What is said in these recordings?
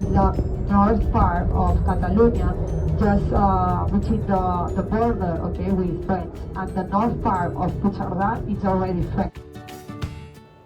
The north part of Catalonia, just between the border, okay, with France, and the north part of Puigcerdà is already French.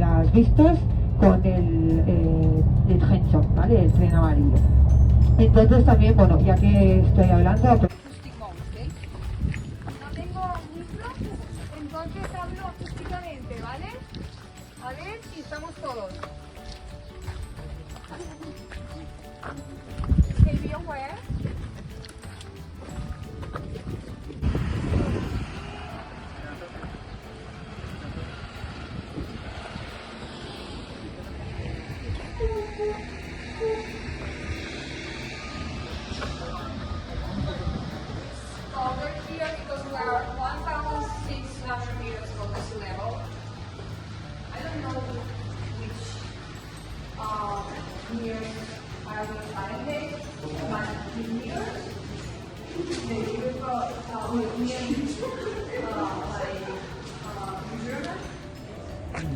Las vistas con el tren shock, ¿vale? El tren amarillo. Entonces también, bueno, ya que estoy hablando... No tengo micro, entonces hablo acústicamente, ¿vale? A ver si estamos todos. Okay, be aware. Over here because we are 1,600 meters above the sea level. I don't know which years are we finding, but in years, the year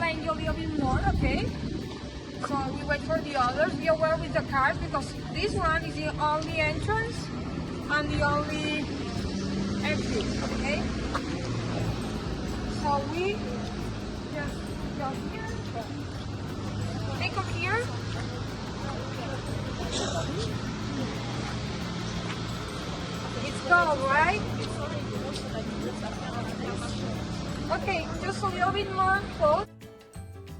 explain you a little bit more, okay? So we wait for the others. Be aware with the cars because this one is the only entrance and the only exit, okay? So we just go here. Take off here. It's cold, right? Okay, just a little bit more close.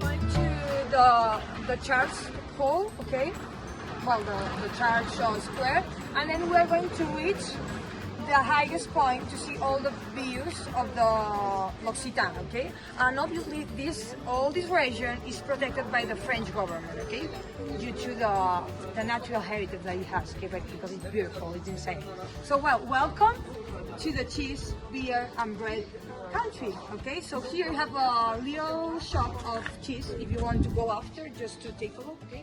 Going to the church hall, okay? Well, the church square, and then we are going to reach the highest point to see all the views of the L'Occitane, okay? And obviously all this region is protected by the French government, okay? Due to the natural heritage that it has, okay? Because it's beautiful, it's insane. So welcome to the cheese, beer and bread country. Okay, so here you have a little shop of cheese if you want to go after just to take a look. Okay.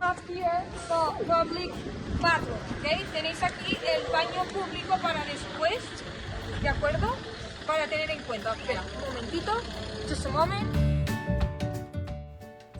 Up here, so public bathroom, okay? Tenéis aquí el baño público para después, ¿de acuerdo? Para tener en cuenta. Espera, un momentito, just a moment.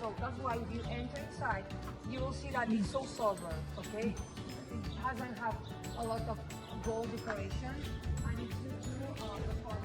So that's why if you enter inside, you will see that it's so sober, okay? It doesn't have a lot of gold decoration, and it's just the front.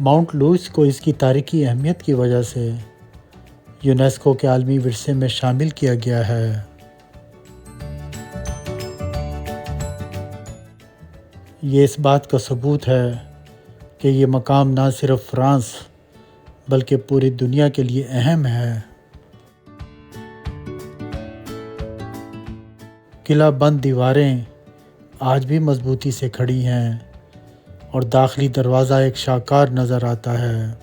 Mount Louis को इसकी तारीखी अहमियत की वजह से UNESCO के आलमी विरसे में शामिल किया गया है। ये इस बात का सबूत है कि ये मकाम ना सिर्फ फ्रांस बल्कि पूरी दुनिया के लिए अहम है। किला बंद दीवारें आज भी मजबूती से खड़ी हैं और दाखिली दरवाज़ा एक शाहकार नज़र आता है।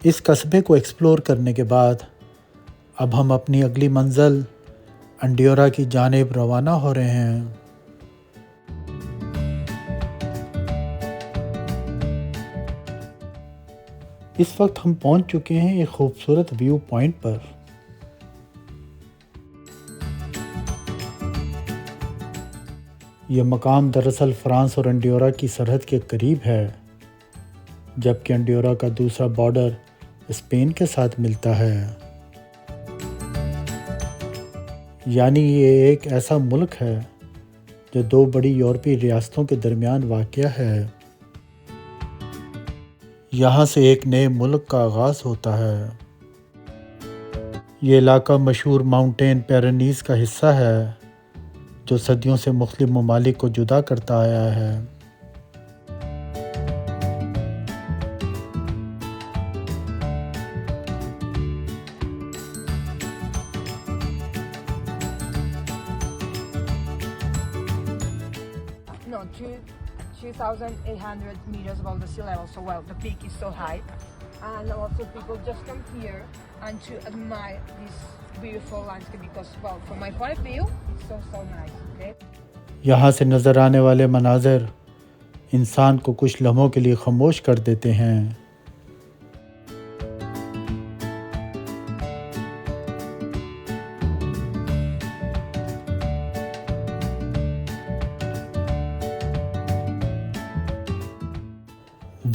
इस कस्बे को एक्सप्लोर करने के बाद अब हम अपनी अगली मंजिल अंडियोरा की जानिब रवाना हो रहे हैं। इस वक्त हम पहुंच चुके हैं एक खूबसूरत व्यू पॉइंट पर। यह मकाम दरअसल फ्रांस और अंडियोरा की सरहद के करीब है, जबकि अंडियोरा का दूसरा बॉर्डर स्पेन के साथ मिलता है। यानी ये एक ऐसा मुल्क है जो दो बड़ी यूरोपीय रियासतों के दरमियान वाक़या है। यहाँ से एक नए मुल्क का आगाज़ होता है। ये इलाका मशहूर माउंटेन पेरेनीज का हिस्सा है जो सदियों से मुख्तलिफ ममालिक को जुदा करता आया है। No, 2,800 meters above the sea level. So, well, the peak is so high, and lots of people just come here and to admire this beautiful landscape because, well, from my point of view, it's so nice. Okay. यहाँ से नज़र आने वाले मनाज़र इंसान को कुछ लम्हों के लिए खामोश कर देते हैं।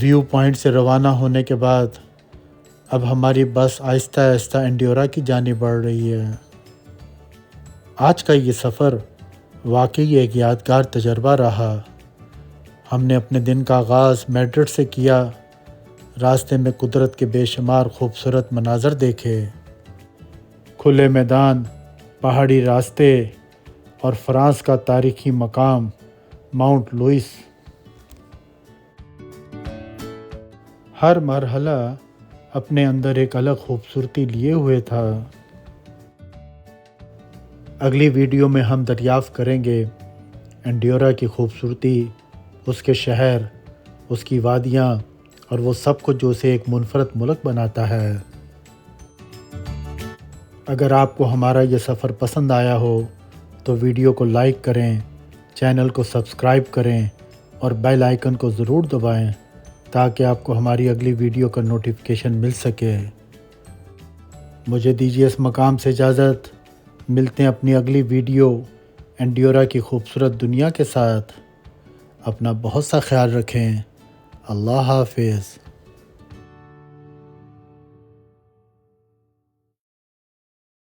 व्यू पॉइंट से रवाना होने के बाद अब हमारी बस आहिस्ता आहिस्ता अंडियोरा की जानिब बढ़ रही है। आज का ये सफ़र वाकई एक यादगार तजर्बा रहा। हमने अपने दिन का आगाज़ मैड्रिड से किया। रास्ते में कुदरत के बेशुमार खूबसूरत मनाज़र देखे, खुले मैदान, पहाड़ी रास्ते और फ्रांस का तारीख़ी मकाम माउंट लुइस। हर मरहला अपने अंदर एक अलग खूबसूरती लिए हुए था। अगली वीडियो में हम दरियाफ़्त करेंगे अंडियोरा की खूबसूरती, उसके शहर, उसकी वादियाँ और वो सब कुछ जो उसे एक मुनफरद मुल्क बनाता है। अगर आपको हमारा ये सफ़र पसंद आया हो तो वीडियो को लाइक करें, चैनल को सब्सक्राइब करें और बेल आइकन को ज़रूर दबाएं ताकि आपको हमारी अगली वीडियो का नोटिफिकेशन मिल सके। मुझे दीजिए इस मकाम से इजाज़त। मिलते हैं अपनी अगली वीडियो अंडियोरा की खूबसूरत दुनिया के साथ। अपना बहुत सा ख्याल रखें। अल्लाह हाफ़िज़।